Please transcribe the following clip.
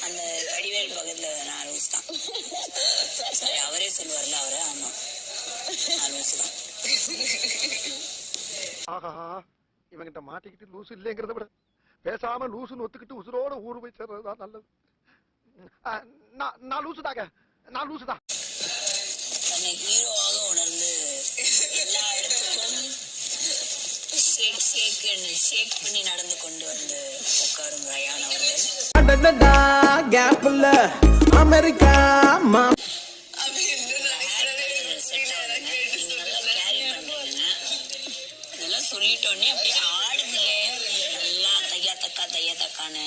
அந்த வடிவேல் பக்கத்துல நான் லூஸ் தான். சரி, அவரே சொல்லுவார்ல, அவரே. ஆமா, நான் லூஸ் தான். ஆஹா, இவங்கிட்ட மாட்டிக்கிட்டு லூசு இல்லைங்கிறத விட பேசாம லூசுன்னு ஒத்துக்கிட்டு உசுரோட ஊரு போய் சேர்றதுதான் நல்லது. நான் லூசு தாங்க, நான் லூசு தான். தன்னை ஹீரோவாக உணர்ந்து எல்லா இடத்துக்கும் ஷேக் பண்ணி நடந்து கொண்டு வந்து உட்காரும் ரயான் அவர்கள். அமெரிக்கா சொல்லிட்டோன்னே அப்படியே ஆடுதியே நல்லா தையா தக்கான்னு.